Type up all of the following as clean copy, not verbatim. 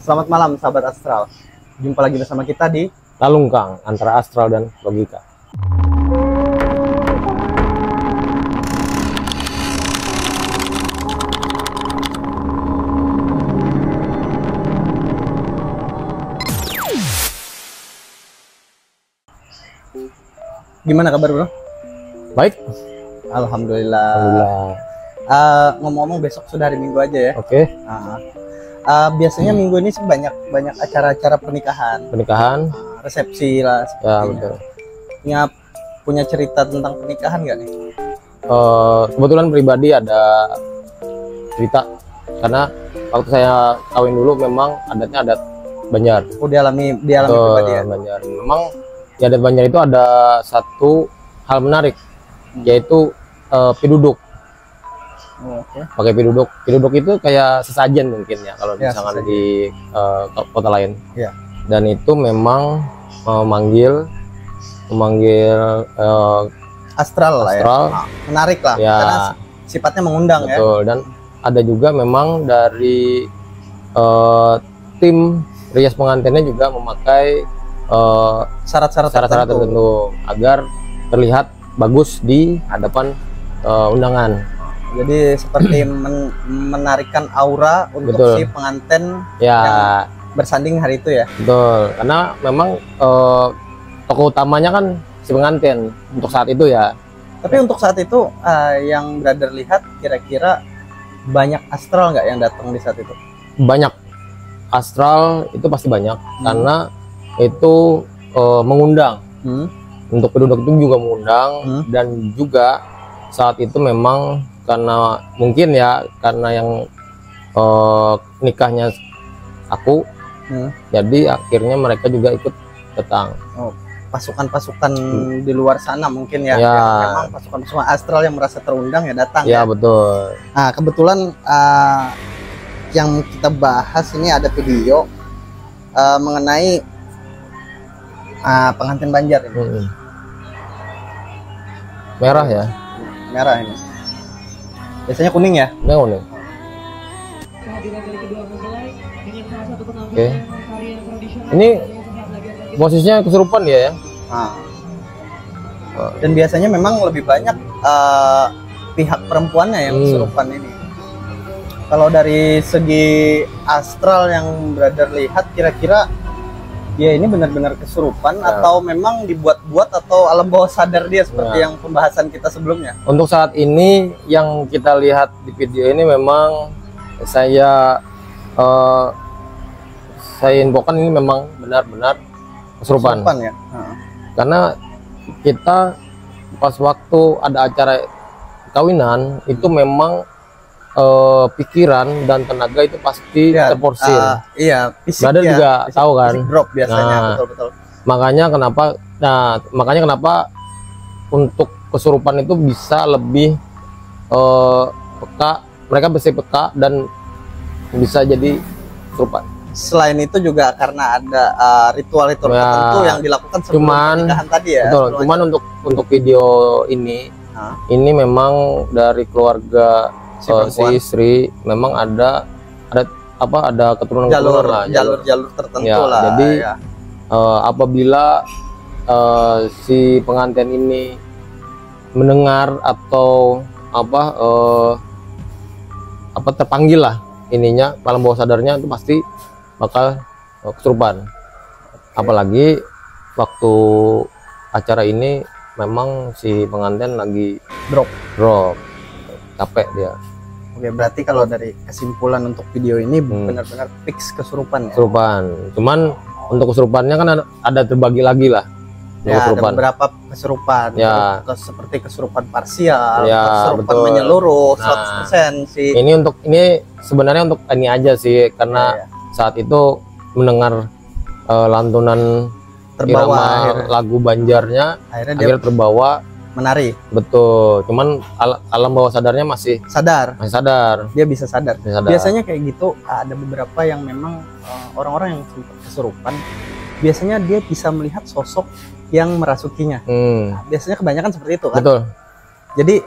Selamat malam sahabat astral. Jumpa lagi bersama kita di Lalungkang antara astral dan logika. Gimana kabar bro? Baik. Alhamdulillah. Ngomong-ngomong besok sudah hari Minggu aja ya. Oke. Biasanya minggu ini banyak acara-acara pernikahan, resepsi lah. Ya betul. Punya cerita tentang pernikahan nggak nih? Kebetulan pribadi ada cerita karena waktu saya kawin dulu memang adatnya adat Banjar. Oh dialami pribadi ya? Banjar. Memang di adat Banjar itu ada satu hal menarik, yaitu piduduk. Oke. Pakai piduduk itu kayak sesajen mungkin ya kalau misalkan di kota lain. Ya. Dan itu memang memanggil astral lah ya. Menarik lah ya, karena sifatnya mengundang. Betul. Ya. Dan ada juga memang dari tim rias pengantinnya juga memakai syarat-syarat tertentu agar terlihat bagus di hadapan undangan. Jadi seperti menarikkan aura untuk si pengantin yang bersanding hari itu ya. Betul, karena memang tokoh utamanya kan si pengantin untuk saat itu ya. Tapi untuk saat itu yang brother lihat kira-kira banyak astral nggak yang datang di saat itu? Banyak. Astral itu pasti banyak karena itu mengundang. Untuk penduduk itu juga mengundang dan juga saat itu memang karena mungkin ya karena yang nikahnya aku, jadi akhirnya mereka juga ikut datang. Pasukan-pasukan di luar sana mungkin ya, memang pasukan-pasukan astral yang merasa terundang ya datang. Ya betul. Nah kebetulan yang kita bahas ini ada video mengenai pengantin Banjar ini. Merah ya? Merah ini. Biasanya kuning ya? Kuning. Oke. Ini posisinya kesurupan dia ya? Dan biasanya memang lebih banyak pihak perempuannya yang kesurupan ini. Kalau dari segi astral yang brother lihat, kira-kira dia ini benar-benar kesurupan atau memang dibuat-buat atau alam bawah sadar dia seperti yang pembahasan kita sebelumnya? Untuk saat ini yang kita lihat di video ini memang saya infokan ini memang benar-benar kesurupan ya. Karena kita pas waktu ada acara kawinan itu memang pikiran dan tenaga itu pasti terporsir. Iya, fisik Brother juga tahu kan. Drop biasanya, betul-betul. Makanya kenapa untuk kesurupan itu bisa lebih peka, mereka bisa peka dan bisa jadi kesurupan. Selain itu juga karena ada ritual-ritual tertentu yang dilakukan sebelum pernikahan tadi ya. Betul. Cuman untuk video ini memang dari keluarga si istri memang ada keturunan jalur tertentu ya, lah. Jadi apabila si pengantin ini mendengar atau terpanggil lah ininya alam bawah sadarnya itu pasti bakal kesurupan. Apalagi waktu acara ini memang si pengantin lagi drop capek dia. Oke, berarti kalau dari kesimpulan untuk video ini benar-benar fix kesurupan ya? Kesurupan. Cuman untuk kesurupannya kan ada terbagi lagi lah. Ya, ada beberapa kesurupan. Ya. Seperti kesurupan parsial, ya, kesurupan menyeluruh 100% sih. Ini sebenarnya untuk ini aja sih karena saat itu mendengar lantunan irama lagu Banjarnya akhirnya terbawa menari. Betul. Cuman alam bawah sadarnya masih sadar. Dia bisa sadar. Biasanya kayak gitu ada beberapa yang memang orang-orang yang kesurupan biasanya dia bisa melihat sosok yang merasukinya. Biasanya kebanyakan seperti itu kan. Betul. Jadi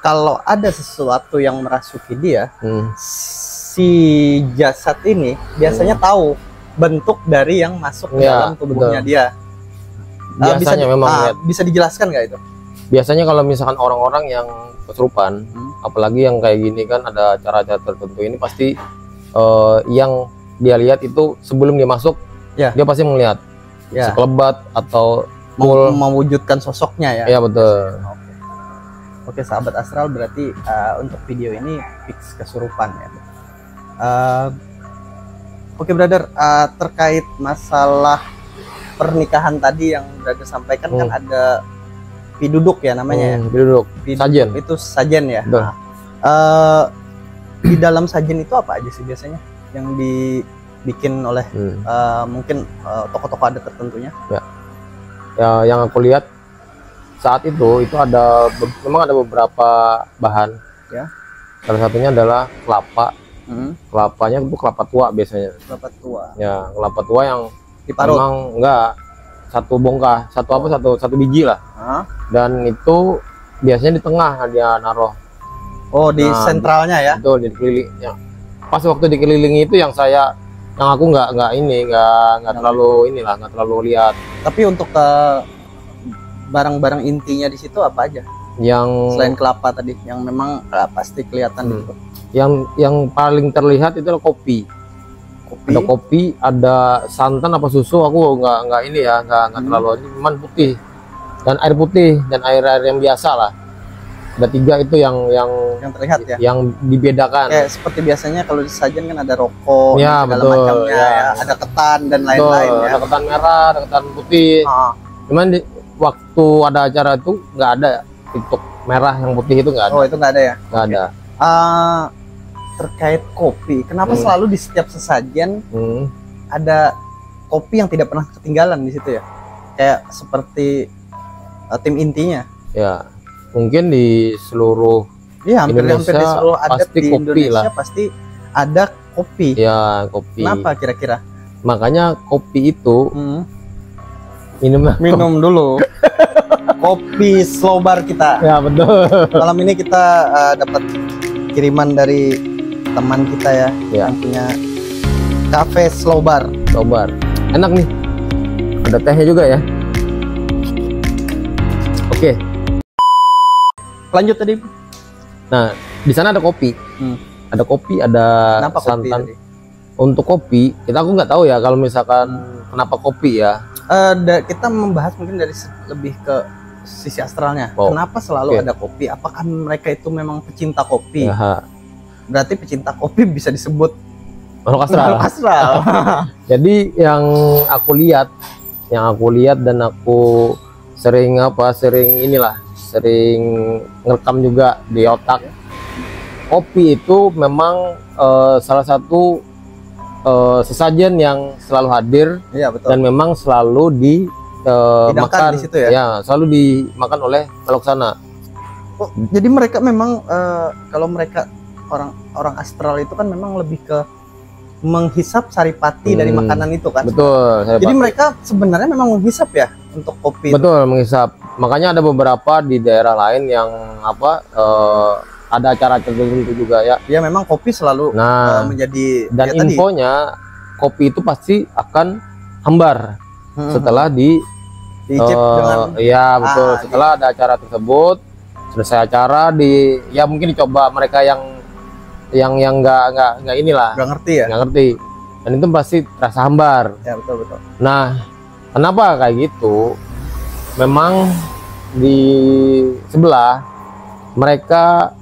kalau ada sesuatu yang merasuki dia, si si jasad ini biasanya tahu bentuk dari yang masuk ke dalam tubuhnya dia. Biasanya memang bisa dijelaskan nggak itu? Biasanya kalau misalkan orang-orang yang kesurupan, apalagi yang kayak gini kan ada cara-cara tertentu, ini pasti yang dia lihat itu sebelum dia masuk, dia pasti melihat sekelebat atau mewujudkan sosoknya ya. Iya betul. Oke, sahabat astral, berarti untuk video ini fix kesurupan ya. Oke brother, terkait masalah pernikahan tadi yang brother sampaikan kan ada piduduk ya namanya ya. Piduduk. Sajen. Itu sajen ya. Nah, di dalam sajen itu apa aja sih biasanya yang dibikin oleh mungkin tokoh-tokoh adat tertentunya? Ya, yang aku lihat saat itu memang ada beberapa bahan ya. Salah satunya adalah kelapa. Kelapanya itu kelapa tua biasanya. Kelapa tua. Ya, kelapa tua yang diparut. Memang enggak satu bongkah, satu biji lah. Dan itu biasanya di tengah dia naruh. Oh, di sentralnya ya. Betul, di kelilingnya. Pas waktu dikelilingi itu yang aku nggak terlalu lihat. Tapi untuk barang-barang intinya di situ apa aja? Yang selain kelapa tadi, yang memang pasti kelihatan gitu. Yang paling terlihat itu adalah kopi. Ada kopi, ada santan apa susu, aku nggak terlalu, cuman putih dan air putih dan air yang biasa lah. Ada 3 itu yang terlihat ya. Yang dibedakan. Kayak seperti biasanya kalau di sajen kan ada rokok, ya, segala macamnya, ya. Ada ketan dan lain-lain ya. Ada ketan merah, ada ketan putih. Cuman waktu ada acara itu nggak ada untuk merah yang putih itu nggak ada. Oh, itu nggak ada ya? Nggak ada. Terkait kopi, kenapa selalu di setiap sesajen ada kopi yang tidak pernah ketinggalan di situ ya? Kayak seperti tim intinya. Ya, mungkin di seluruh hampir di seluruh adat pasti di Indonesia lah. Pasti ada kopi. Ya, kopi. Kenapa kira-kira? Makanya kopi itu minum dulu. Kopi slow bar kita. Ya, betul. Malam ini kita dapat kiriman dari teman kita ya, yang punya cafe slow bar. Enak nih, ada tehnya juga ya. Oke, lanjut tadi. Nah, di sana ada kopi. Ada kopi, ada kenapa santan. Untuk kopi aku nggak tahu ya kalau misalkan kenapa kopi ya. Kita membahas mungkin dari lebih ke sisi astralnya. Kenapa selalu ada kopi? Apakah mereka itu memang pecinta kopi? Berarti pecinta kopi bisa disebut makhluk astral. Jadi yang aku lihat dan aku sering ngerekam juga di otak. Kopi itu memang salah satu sesajen yang selalu hadir. Iya, betul. Dan memang selalu dimakan di situ ya? Ya, selalu dimakan oleh makhluk sana. Jadi mereka memang kalau mereka orang astral itu kan memang lebih ke menghisap saripati dari makanan itu kan. Betul. Jadi mereka sebenarnya memang menghisap ya untuk kopi. Betul, menghisap. Makanya ada beberapa di daerah lain yang ada acara tertentu juga ya. Ya memang kopi selalu menjadi. Dan infonya kopi itu pasti akan hambar setelah diicip dengan. Ya betul. Setelah ada acara tersebut, selesai acara mungkin dicoba mereka yang nggak nggak ngerti dan itu pasti terasa hambar. Ya, betul. Nah, kenapa kayak gitu? Memang di sebelah mereka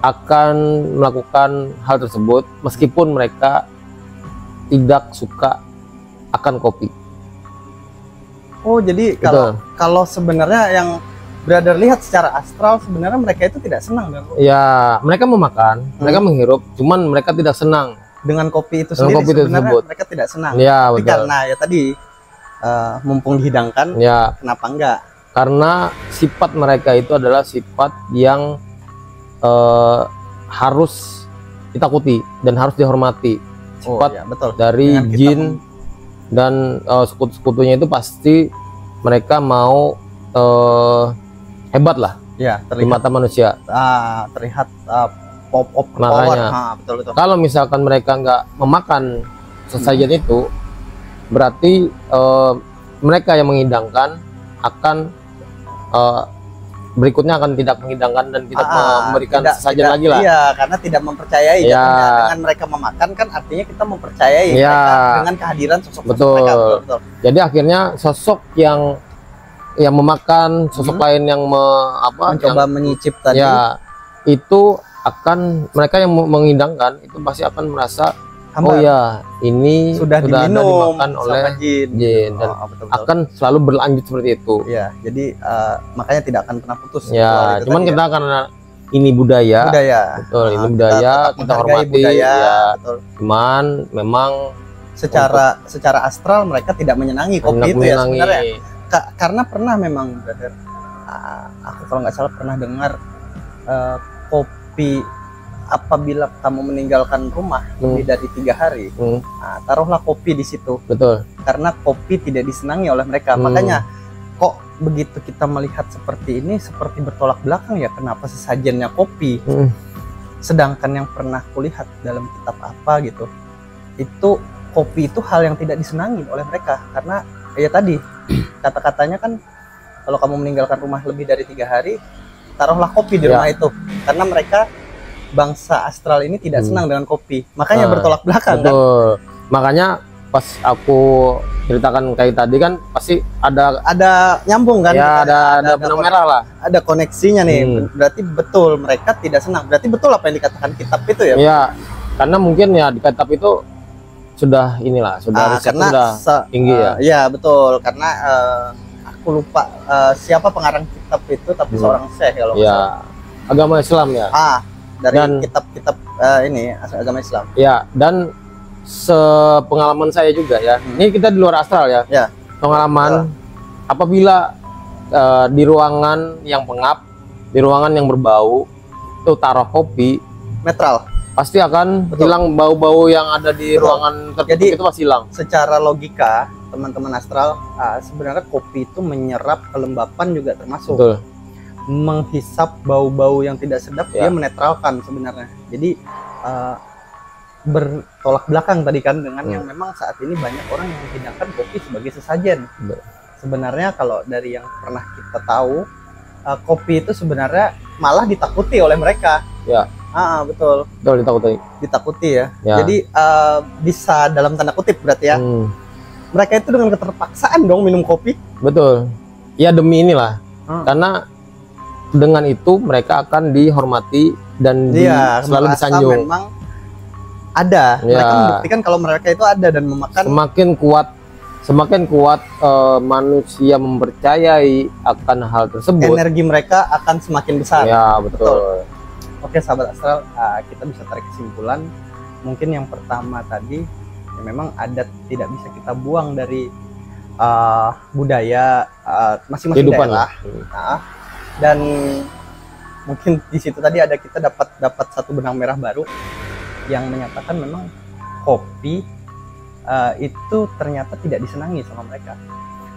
akan melakukan hal tersebut meskipun mereka tidak suka akan kopi. Oh, jadi kalau sebenarnya yang brother lihat secara astral sebenarnya mereka itu tidak senang kan? Ya, mereka memakan, mereka menghirup, cuman mereka tidak senang dengan kopi itu sendiri. Sebenarnya mereka tidak senang. Ya, tapi karena ya tadi mumpung dihidangkan, ya kenapa enggak? Karena sifat mereka itu adalah sifat yang harus ditakuti dan harus dihormati. Sifat betul. Dari jin dan sekutu-sekutunya itu pasti mereka mau hebat lah ya, di mata manusia. Terlihat Makanya betul, betul. kalau misalkan mereka nggak memakan sesajen itu, berarti mereka yang menghidangkan akan berikutnya akan tidak menghidangkan dan tidak memberikan sesajen lagi lah. Iya, karena tidak mempercayai. Ya. Dengan mereka memakan kan artinya kita mempercayai ya. mereka dengan kehadiran sosok betul. mereka. Betul. Jadi akhirnya sosok yang memakan, sosok lain yang mencoba menyicip tadi. Ya, itu akan mereka yang menghidangkan itu pasti akan merasa oh ya ini sudah diminum dimakan oleh jin dan betul. akan selalu berlanjut seperti itu. Ya, jadi makanya tidak akan pernah putus. Ya, cuman kita karena ini budaya. Betul, ini budaya, kita hormati budaya, ya. Betul. Cuman memang secara astral mereka tidak menyenangi kopi itu ya sebenarnya. Karena pernah memang brother, aku kalau nggak salah pernah dengar kopi apabila kamu meninggalkan rumah lebih dari 3 hari, taruhlah kopi di situ. Betul. Karena kopi tidak disenangi oleh mereka. Makanya kok begitu kita melihat seperti ini seperti bertolak belakang ya, kenapa sesajennya kopi, sedangkan yang pernah kulihat dalam kitab apa gitu, itu kopi itu hal yang tidak disenangi oleh mereka. Karena ya tadi kata-katanya kan kalau kamu meninggalkan rumah lebih dari 3 hari, taruhlah kopi di rumah itu. Karena mereka bangsa astral ini tidak senang dengan kopi, makanya bertolak belakang. Betul. Kan? Makanya pas aku ceritakan kayak tadi kan pasti ada nyambung kan? Ya, ada benang merah lah. Ada koneksinya nih. Berarti betul mereka tidak senang. Berarti betul apa yang dikatakan kitab itu ya? Iya. Karena mungkin ya di kitab itu sudah risetnya sudah tinggi ya. Iya betul. Karena aku lupa siapa pengarang kitab itu, tapi seorang syekh kalau nggak salah. Agama Islam ya. Dari kitab-kitab ini agama Islam. Ya, dan sepengalaman saya juga ya. Ini kita di luar astral ya. Ya. Pengalaman apabila di ruangan yang pengap, di ruangan yang berbau, itu taruh kopi netral, pasti akan hilang bau-bau yang ada di ruangan tertutup. Jadi itu pasti hilang. Secara logika, teman-teman astral, sebenarnya kopi itu menyerap kelembapan juga termasuk. Betul. Menghisap bau-bau yang tidak sedap, dia menetralkan sebenarnya. Jadi bertolak belakang tadi kan dengan yang memang saat ini banyak orang yang menghidangkan kopi sebagai sesajen. Sebenarnya kalau dari yang pernah kita tahu, kopi itu sebenarnya malah ditakuti oleh mereka. Ya. Betul. Ditakuti ya. Jadi bisa dalam tanda kutip berarti ya. Mereka itu dengan keterpaksaan dong minum kopi. Betul. Ya demi inilah. Karena dengan itu mereka akan dihormati dan selalu disanjung. Memang ada. Mereka membuktikan kalau mereka itu ada dan memakan. Semakin kuat manusia mempercayai akan hal tersebut, energi mereka akan semakin besar. Ya betul. Oke sahabat astral, kita bisa tarik kesimpulan. Mungkin yang pertama tadi ya memang adat tidak bisa kita buang dari budaya masing-masing daerah. Dan mungkin di situ tadi kita dapat satu benang merah baru yang menyatakan memang kopi itu ternyata tidak disenangi sama mereka.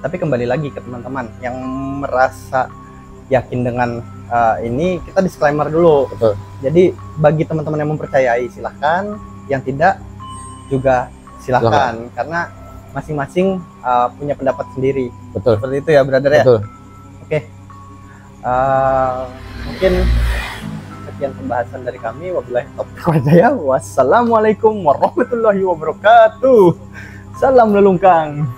Tapi kembali lagi ke teman-teman yang merasa yakin dengan ini, kita disclaimer dulu. Betul. Jadi bagi teman-teman yang mempercayai silahkan, yang tidak juga silahkan. Karena masing-masing punya pendapat sendiri. Betul. Seperti itu ya brother ya. Betul. Oke. Mungkin sekian pembahasan dari kami. Wabillahi taufiq wal hidayah. Wassalamualaikum warahmatullahi wabarakatuh. Salam lelungkang.